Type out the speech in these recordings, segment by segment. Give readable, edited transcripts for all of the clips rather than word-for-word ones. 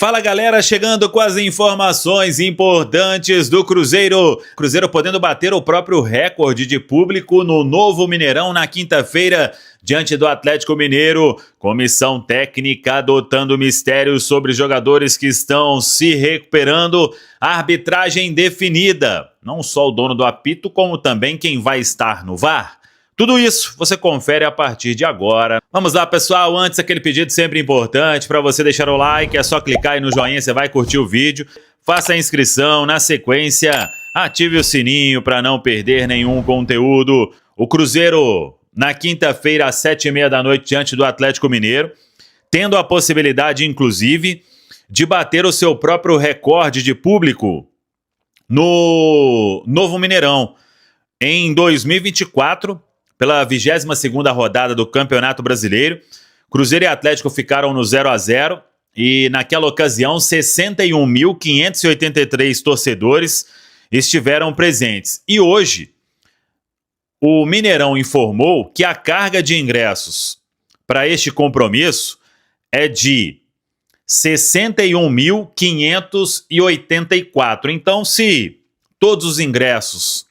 Fala galera, chegando com as informações importantes do Cruzeiro. Cruzeiro podendo bater o próprio recorde de público no novo Mineirão na quinta-feira, diante do Atlético Mineiro. Comissão técnica adotando mistérios sobre jogadores que estão se recuperando. Arbitragem definida. Não só o dono do apito, como também quem vai estar no VAR. Tudo isso você confere a partir de agora. Vamos lá, pessoal. Antes, aquele pedido sempre importante para você deixar o like. É só clicar aí no joinha, você vai curtir o vídeo. Faça a inscrição. Na sequência, ative o sininho para não perder nenhum conteúdo. O Cruzeiro, na quinta-feira, às 7h30 da noite, diante do Atlético Mineiro, tendo a possibilidade, inclusive, de bater o seu próprio recorde de público no novo Mineirão. Em 2024... pela 22ª rodada do Campeonato Brasileiro, Cruzeiro e Atlético ficaram no 0-0 e naquela ocasião 61.583 torcedores estiveram presentes. E hoje o Mineirão informou que a carga de ingressos para este compromisso é de 61.584. Então, se todos os ingressos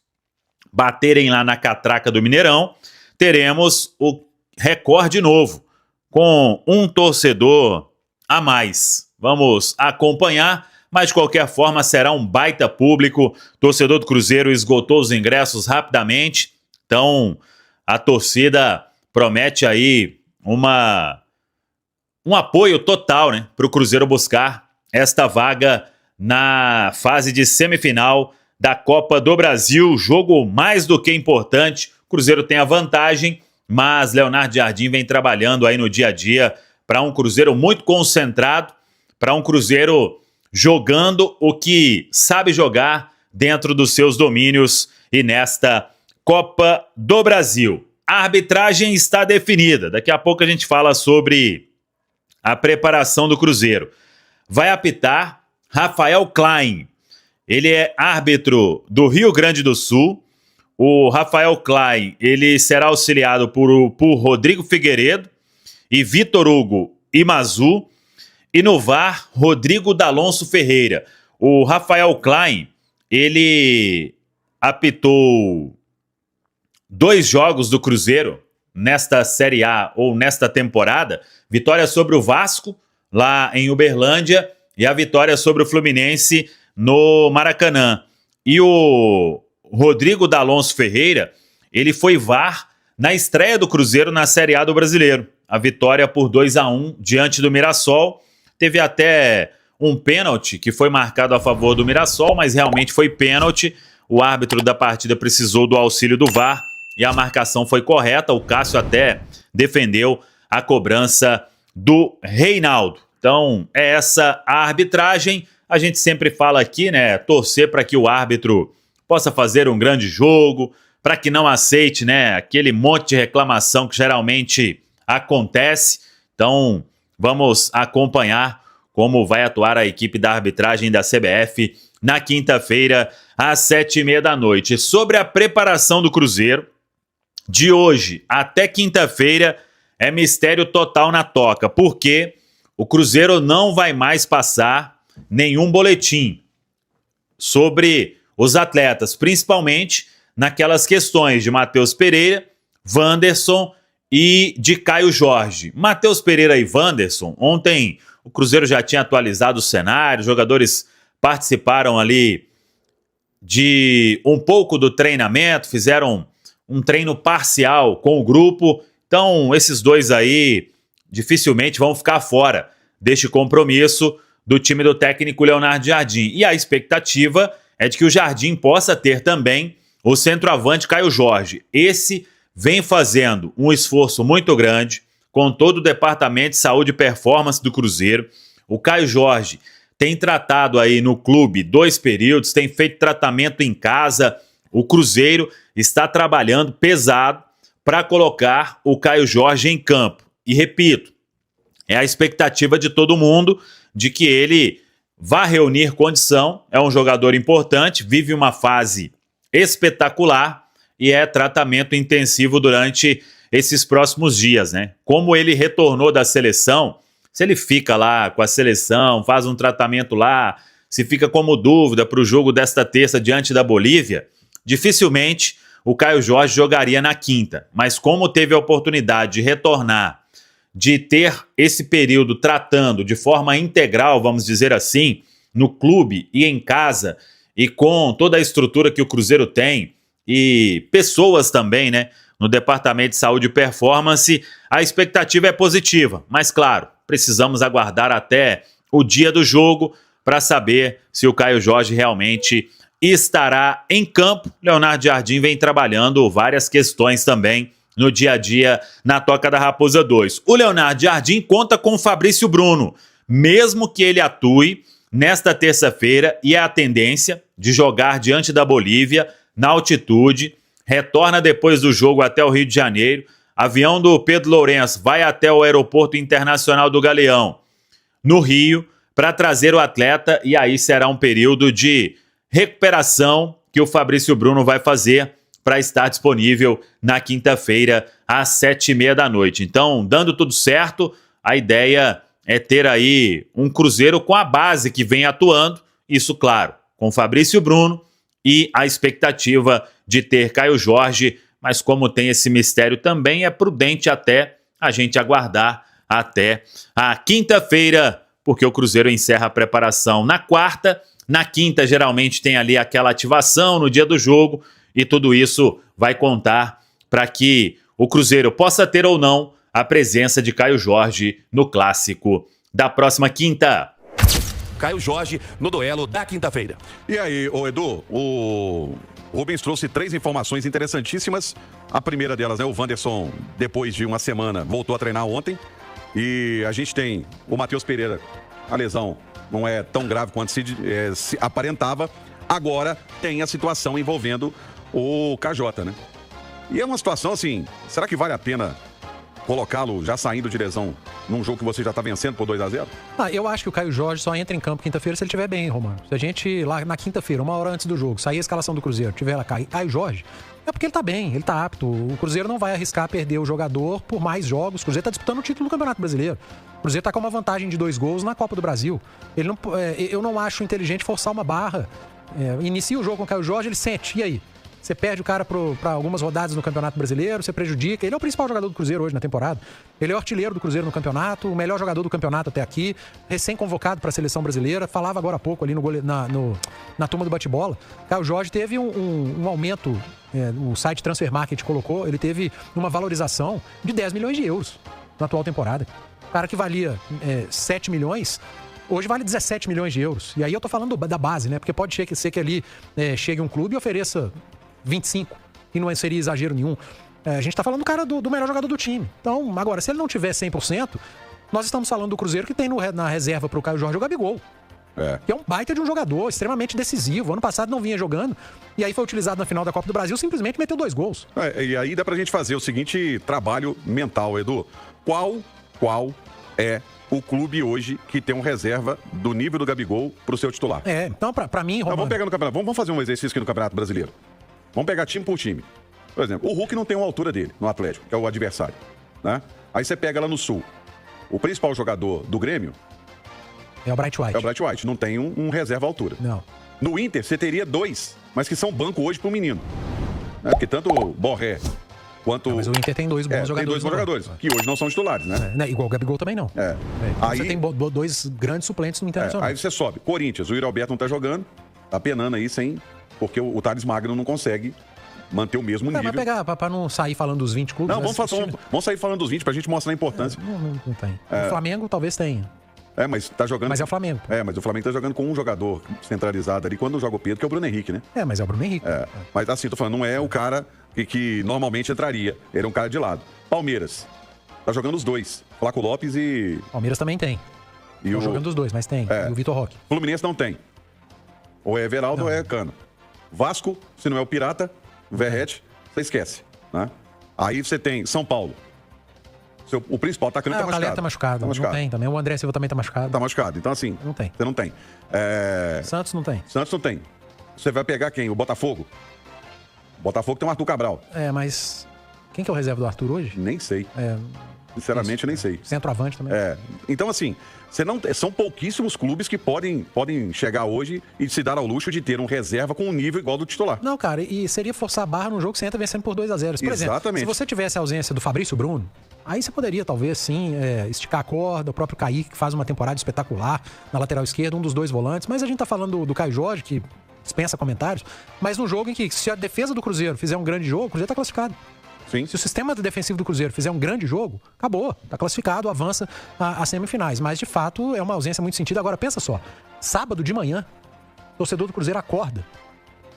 baterem lá na catraca do Mineirão, teremos o recorde novo, com um torcedor a mais. Vamos acompanhar, mas de qualquer forma será um baita público. Torcedor do Cruzeiro esgotou os ingressos rapidamente, então a torcida promete aí um apoio total, né, para o Cruzeiro buscar esta vaga na fase de semifinal da Copa do Brasil. Jogo mais do que importante. O Cruzeiro tem a vantagem, mas Leonardo Jardim vem trabalhando aí no dia a dia para um Cruzeiro muito concentrado, para um Cruzeiro jogando o que sabe jogar dentro dos seus domínios e nesta Copa do Brasil. A arbitragem está definida. Daqui a pouco a gente fala sobre a preparação do Cruzeiro. Vai apitar Rafael Klein. Ele é árbitro do Rio Grande do Sul. O Rafael Klein, ele será auxiliado por Rodrigo Figueiredo e Vitor Hugo Imazu. E no VAR, Rodrigo D'Alonso Ferreira. O Rafael Klein, ele apitou 2 jogos do Cruzeiro nesta Série A ou nesta temporada. Vitória sobre o Vasco, lá em Uberlândia, e a vitória sobre o Fluminense no Maracanã. E o Rodrigo D'Alonso Ferreira, ele foi VAR na estreia do Cruzeiro na Série A do Brasileiro. A vitória por 2-1 diante do Mirassol. Teve até um pênalti que foi marcado a favor do Mirassol, mas realmente foi pênalti. O árbitro da partida precisou do auxílio do VAR e a marcação foi correta. O Cássio até defendeu a cobrança do Reinaldo. Então, é essa a arbitragem. A gente sempre fala aqui, né, torcer para que o árbitro possa fazer um grande jogo, para que não aceite, né, aquele monte de reclamação que geralmente acontece. Então, vamos acompanhar como vai atuar a equipe da arbitragem da CBF na quinta-feira, às 7h30 da noite. Sobre a preparação do Cruzeiro, de hoje até quinta-feira, é mistério total na toca, porque o Cruzeiro não vai mais passar nenhum boletim sobre os atletas, principalmente naquelas questões de Matheus Pereira, Wanderson e de Caio Jorge. Matheus Pereira e Wanderson, ontem o Cruzeiro já tinha atualizado o cenário, os jogadores participaram ali de um pouco do treinamento, fizeram um treino parcial com o grupo, então esses dois aí dificilmente vão ficar fora deste compromisso do time do técnico Leonardo Jardim. E a expectativa é de que o Jardim possa ter também o centroavante Caio Jorge. Esse vem fazendo um esforço muito grande com todo o departamento de saúde e performance do Cruzeiro. O Caio Jorge tem tratado aí no clube 2 períodos, tem feito tratamento em casa. O Cruzeiro está trabalhando pesado para colocar o Caio Jorge em campo. E repito, é a expectativa de todo mundo de que ele vá reunir condição. É um jogador importante, vive uma fase espetacular e é tratamento intensivo durante esses próximos dias, né? Como ele retornou da seleção se ele fica lá com a seleção, faz um tratamento lá, se fica como dúvida para o jogo desta terça diante da Bolívia, dificilmente o Caio Jorge jogaria na quinta. Mas como teve a oportunidade de retornar, de ter esse período tratando de forma integral, vamos dizer assim, no clube e em casa, e com toda a estrutura que o Cruzeiro tem, e pessoas também, né, no Departamento de Saúde e Performance, a expectativa é positiva. Mas, claro, precisamos aguardar até o dia do jogo para saber se o Caio Jorge realmente estará em campo. Leonardo Jardim vem trabalhando várias questões também no dia a dia na Toca da Raposa 2. O Leonardo Jardim conta com o Fabrício Bruno, mesmo que ele atue nesta terça-feira, e é a tendência de jogar diante da Bolívia na altitude, retorna depois do jogo até o Rio de Janeiro, avião do Pedro Lourenço vai até o Aeroporto Internacional do Galeão, no Rio, para trazer o atleta, e aí será um período de recuperação que o Fabrício Bruno vai fazer para estar disponível na quinta-feira às 7h30 da noite. Então, dando tudo certo, a ideia é ter aí um Cruzeiro com a base que vem atuando, isso, claro, com Fabrício Bruno, e a expectativa de ter Caio Jorge, mas como tem esse mistério também, é prudente até a gente aguardar até a quinta-feira, porque o Cruzeiro encerra a preparação na quarta. Na quinta, geralmente, tem ali aquela ativação no dia do jogo, e tudo isso vai contar para que o Cruzeiro possa ter ou não a presença de Caio Jorge no clássico da próxima quinta. Caio Jorge no duelo da quinta-feira. E aí, Edu, o Rubens trouxe 3 informações interessantíssimas. A primeira delas, né, o Wanderson, depois de uma semana, voltou a treinar ontem. E a gente tem o Matheus Pereira, a lesão não é tão grave quanto se aparentava. Agora tem a situação envolvendo o KJ, né? E é uma situação assim, será que vale a pena colocá-lo já saindo de lesão num jogo que você já está vencendo por 2-0? Eu acho que o Caio Jorge só entra em campo quinta-feira se ele estiver bem, Romano. Se a gente, lá na quinta-feira, 1 hora antes do jogo, sair a escalação do Cruzeiro, tiver lá Caio Jorge, é porque ele tá bem, ele tá apto. O Cruzeiro não vai arriscar perder o jogador por mais jogos. O Cruzeiro tá disputando o título do Campeonato Brasileiro. O Cruzeiro tá com uma vantagem de 2 gols na Copa do Brasil. Eu não acho inteligente forçar uma barra. Inicia o jogo com o Caio Jorge, ele sente. E aí? Você perde o cara para algumas rodadas no Campeonato Brasileiro, você prejudica. Ele é o principal jogador do Cruzeiro hoje na temporada. Ele é o artilheiro do Cruzeiro no campeonato, o melhor jogador do campeonato até aqui, recém-convocado para a seleção brasileira. Falava agora há pouco ali na turma do bate-bola. Caio Jorge teve um aumento, o site Transfer Market colocou, ele teve uma valorização de 10 milhões de euros na atual temporada. O cara que valia 7 milhões... Hoje vale 17 milhões de euros. E aí eu tô falando da base, né? Porque pode ser que ali chegue um clube e ofereça 25. E não seria exagero nenhum. A gente tá falando do cara do melhor jogador do time. Então, agora, se ele não tiver 100%, nós estamos falando do Cruzeiro que tem na reserva pro Caio Jorge o Gabigol. Que é um baita de um jogador, extremamente decisivo. Ano passado não vinha jogando. E aí foi utilizado na final da Copa do Brasil, simplesmente meteu 2 gols. E aí dá pra gente fazer o seguinte trabalho mental, Edu. Qual é o clube hoje que tem um reserva do nível do Gabigol pro seu titular? Então pra mim, Romano... Vamos pegar no campeonato. Vamos fazer um exercício aqui no Campeonato Brasileiro. Vamos pegar time por time. Por exemplo, o Hulk não tem uma altura dele no Atlético, que é o adversário, né? Aí você pega lá no Sul. O principal jogador do Grêmio é o Bright White. É o Bright White. Não tem um reserva à altura. Não. No Inter, você teria 2, mas que são banco hoje pro menino. Porque tanto o Borré quanto... Mas o Inter tem 2 bons jogadores. Tem 2 bons jogadores, que hoje não são titulares, né? Igual o Gabigol também não. Aí você tem 2 grandes suplentes no Internacional. Aí você sobe. Corinthians, o Yuri Alberto não tá jogando, tá penando aí porque o Thales Magno não consegue manter o mesmo nível. Vai pegar, pra não sair falando dos 20 clubes. Não, vamos sair falando dos 20 pra gente mostrar a importância. Não tem. O Flamengo talvez tenha. Mas tá jogando... Mas é o Flamengo. Mas o Flamengo tá jogando com um jogador centralizado ali, quando joga o Pedro, que é o Bruno Henrique, né? Mas é o Bruno Henrique. Mas assim, tô falando, não é o cara que normalmente entraria. Ele é um cara de lado. Palmeiras. Tá jogando os 2. Flaco Lopes e... Palmeiras também tem. Estão jogando os 2, mas tem. E o Vitor Roque. Fluminense não tem. Ou é Everaldo ou é Cano. Vasco, se não é o Pirata, o Verrete, você esquece, né? Aí você tem São Paulo. O principal atacante tá machucado. O Calé tá machucado. Não tem também. O André Silva também tá machucado. Tá machucado. Então, assim... Não tem. Você não tem. Santos não tem. Santos não tem. Você vai pegar quem? O Botafogo? O Botafogo tem o Arthur Cabral. Mas... Quem que é o reserva do Arthur hoje? Nem sei. Sinceramente, eu nem sei. Centroavante também. Então, assim, são pouquíssimos clubes que podem chegar hoje e se dar ao luxo de ter um reserva com um nível igual do titular. Não, cara, e seria forçar a barra num jogo que você entra vencendo por 2-0. Por exemplo, se você tivesse a ausência do Fabrício Bruno, aí você poderia, talvez, sim, esticar a corda. O próprio Kaique, que faz uma temporada espetacular na lateral esquerda, um dos dois volantes. Mas a gente tá falando do Caio Jorge, que dispensa comentários. Mas num jogo em que, se a defesa do Cruzeiro fizer um grande jogo, o Cruzeiro tá classificado. Sim. Se o sistema defensivo do Cruzeiro fizer um grande jogo, acabou. Tá classificado, avança às semifinais. Mas, de fato, é uma ausência muito sentida. Agora, pensa só. Sábado de manhã, o torcedor do Cruzeiro acorda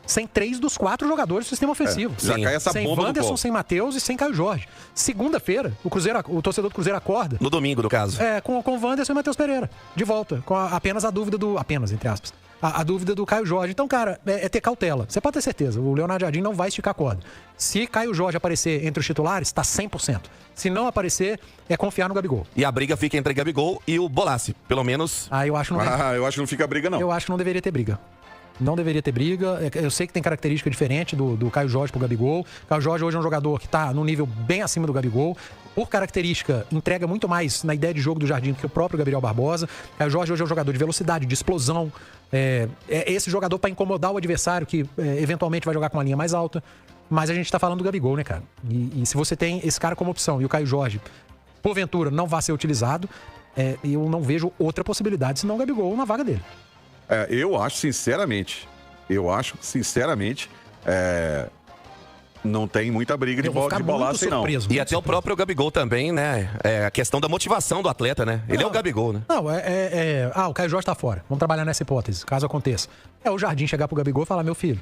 sem 3 dos 4 jogadores do sistema ofensivo. Já cai essa sem bomba Wanderson, sem Matheus e sem Caio Jorge. Segunda-feira, o torcedor do Cruzeiro acorda. No domingo, no caso. Com o Wanderson e Matheus Pereira. De volta. Com apenas a dúvida do... Apenas, entre aspas. A dúvida do Caio Jorge. Então, cara, é ter cautela. Você pode ter certeza. O Leonardo Jardim não vai esticar a corda. Se Caio Jorge aparecer entre os titulares, tá 100%. Se não aparecer, é confiar no Gabigol. E a briga fica entre Gabigol e o Bolassi. Pelo menos... Eu acho que não fica briga, não. Eu acho que não deveria ter briga. Não deveria ter briga. Eu sei que tem característica diferente do Caio Jorge pro Gabigol. O Caio Jorge hoje é um jogador que tá num nível bem acima do Gabigol. Por característica, entrega muito mais na ideia de jogo do Jardim do que o próprio Gabriel Barbosa. O Caio Jorge hoje é um jogador de velocidade, de explosão. É esse jogador para incomodar o adversário que eventualmente vai jogar com uma linha mais alta. Mas a gente tá falando do Gabigol, né, cara? E se você tem esse cara como opção e o Caio Jorge, porventura, não vai ser utilizado, eu não vejo outra possibilidade senão o Gabigol na vaga dele. Eu acho sinceramente, não tem muita briga de bola assim, não. E até o próprio Gabigol também, né? A questão da motivação do atleta, né? Ele é o Gabigol, né? Não, o Caio Jorge tá fora. Vamos trabalhar nessa hipótese, caso aconteça. O Jardim chegar pro Gabigol e falar, meu filho...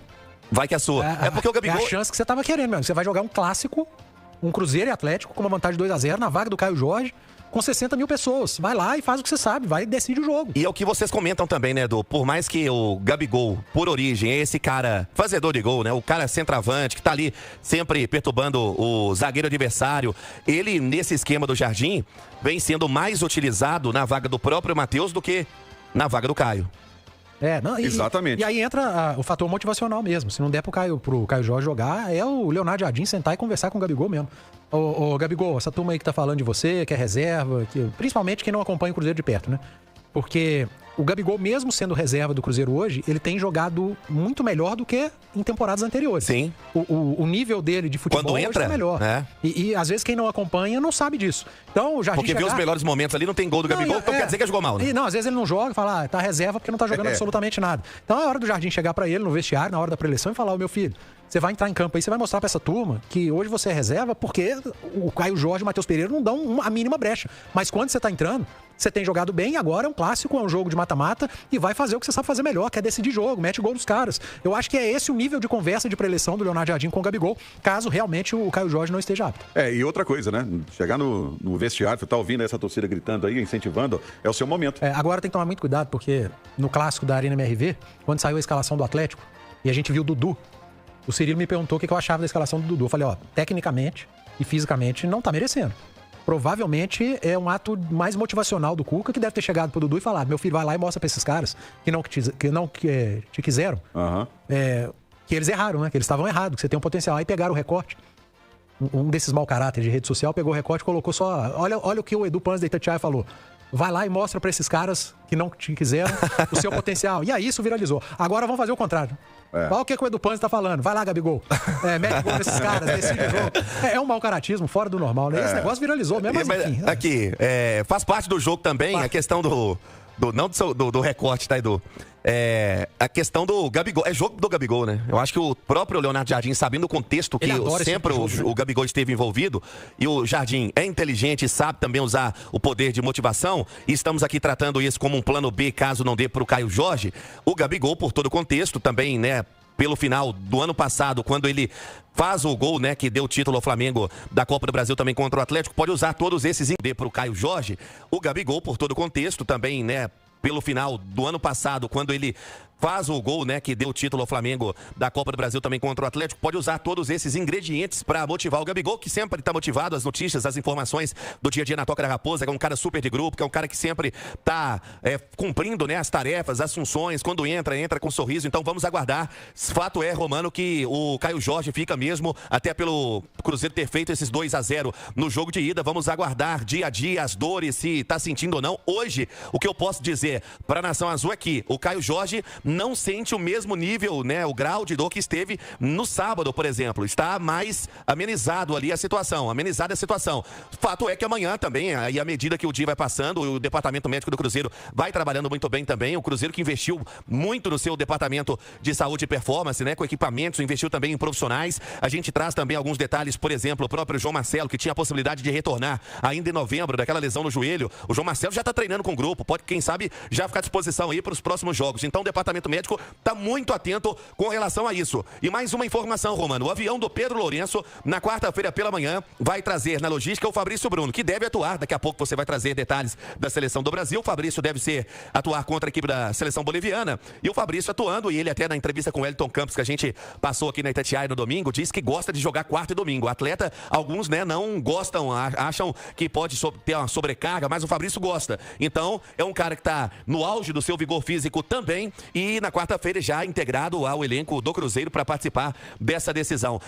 Vai que é sua. Porque o Gabigol... É a chance que você tava querendo mesmo. Você vai jogar um clássico, um Cruzeiro e Atlético, com uma vantagem de 2-0 na vaga do Caio Jorge, com 60 mil pessoas. Vai lá e faz o que você sabe, vai e decide o jogo. E é o que vocês comentam também, né, Edu? Por mais que o Gabigol, por origem, é esse cara fazedor de gol, né? O cara centroavante, que tá ali sempre perturbando o zagueiro adversário. Ele, nesse esquema do Jardim, vem sendo mais utilizado na vaga do próprio Matheus do que na vaga do Caio. Exatamente. E aí entra o fator motivacional mesmo. Se não der pro Caio Jorge jogar, é o Leonardo Jardim sentar e conversar com o Gabigol mesmo. Ô Gabigol, essa turma aí que tá falando de você, que é reserva, principalmente quem não acompanha o Cruzeiro de perto, né? Porque o Gabigol, mesmo sendo reserva do Cruzeiro hoje, ele tem jogado muito melhor do que em temporadas anteriores. Sim. O nível dele de futebol quando entra, hoje é melhor. Né? E às vezes quem não acompanha não sabe disso. Então o Jardim porque vê os melhores momentos ali, não tem gol do Gabigol, então quer dizer que jogou mal, né? Não, às vezes ele não joga e fala, tá reserva porque não tá jogando absolutamente nada. Então é hora do Jardim chegar pra ele no vestiário, na hora da preleção e falar, meu filho, você vai entrar em campo aí, você vai mostrar pra essa turma que hoje você é reserva porque o Caio Jorge e o Matheus Pereira não dão a mínima brecha. Mas quando você tá entrando, você tem jogado bem, agora é um clássico, é um jogo de mata-mata e vai fazer o que você sabe fazer melhor, que é decidir jogo, mete gol nos caras. Eu acho que é esse o nível de conversa de preleção do Leonardo Jardim com o Gabigol, caso realmente o Caio Jorge não esteja apto. E outra coisa, né? Chegar no vestiário, você tá ouvindo essa torcida gritando aí, incentivando, é o seu momento. Agora tem que tomar muito cuidado, porque no clássico da Arena MRV, quando saiu a escalação do Atlético, e a gente viu o Dudu, o Cirilo me perguntou o que eu achava da escalação do Dudu. Eu falei, tecnicamente e fisicamente não tá merecendo. Provavelmente é um ato mais motivacional do Cuca, que deve ter chegado pro Dudu e falado, meu filho, vai lá e mostra pra esses caras que não te quiseram, que eles erraram, né? Que eles estavam errados, que você tem um potencial. Aí pegaram o recorte. Um desses mau caráter de rede social pegou o recorte e colocou só... Olha o que o Edu Panz da Itatiaia falou. Vai lá e mostra pra esses caras que não te quiseram o seu potencial. E aí isso viralizou. Agora vamos fazer o contrário. Olha o que o Edu Panz tá falando. Vai lá, Gabigol. Mete gol nesses caras, decide o jogo. É um mau caratismo fora do normal, né? Esse negócio viralizou mesmo, mas enfim. Aqui, faz parte do jogo também a questão do recorte, tá, Edu? A questão do Gabigol. É jogo do Gabigol, né? Eu acho que o próprio Leonardo Jardim, sabendo o contexto que sempre o Gabigol esteve envolvido, e o Jardim é inteligente e sabe também usar o poder de motivação, e estamos aqui tratando isso como um plano B, caso não dê pro Caio Jorge, o Gabigol, por todo o contexto, também, né? Pelo final do ano passado, quando ele faz o gol, né, que deu o título ao Flamengo da Copa do Brasil também contra o Atlético, pode usar todos esses em D pro Caio Jorge. O Gabigol, por todo o contexto, também, né, pelo final do ano passado, quando ele faz o gol, né, que deu o título ao Flamengo da Copa do Brasil também contra o Atlético, pode usar todos esses ingredientes para motivar o Gabigol, que sempre está motivado, as notícias, as informações do dia a dia na Toca da Raposa, que é um cara super de grupo, que é um cara que sempre está cumprindo, né, as tarefas, as funções, quando entra com um sorriso. Então vamos aguardar. Fato é, Romano, que o Caio Jorge fica mesmo, até pelo Cruzeiro ter feito esses 2-0 no jogo de ida. Vamos aguardar dia a dia as dores, se está sentindo ou não. Hoje, o que eu posso dizer para a Nação Azul é que o Caio Jorge não sente o mesmo nível, né, o grau de dor que esteve no sábado, por exemplo. Está mais amenizado ali a situação, amenizada a situação. Fato é que amanhã também, aí à medida que o dia vai passando, o departamento médico do Cruzeiro vai trabalhando muito bem também. O Cruzeiro que investiu muito no seu departamento de saúde e performance, né, com equipamentos, investiu também em profissionais. A gente traz também alguns detalhes, por exemplo, o próprio João Marcelo, que tinha a possibilidade de retornar ainda em novembro daquela lesão no joelho. O João Marcelo já está treinando com o grupo, pode, quem sabe, já ficar à disposição aí para os próximos jogos. Então o departamento médico está muito atento com relação a isso. E mais uma informação, Romano: o avião do Pedro Lourenço, na quarta-feira pela manhã, vai trazer na logística o Fabrício Bruno, que deve atuar. Daqui a pouco você vai trazer detalhes da seleção do Brasil. O Fabrício deve atuar contra a equipe da seleção boliviana. E o Fabrício atuando, e ele até na entrevista com o Wellington Campos, que a gente passou aqui na Itatiaia no domingo, diz que gosta de jogar quarta e domingo. O atleta, alguns, né, não gostam, acham que pode ter uma sobrecarga, mas o Fabrício gosta. Então, é um cara que está no auge do seu vigor físico também, e na quarta-feira já integrado ao elenco do Cruzeiro para participar dessa decisão.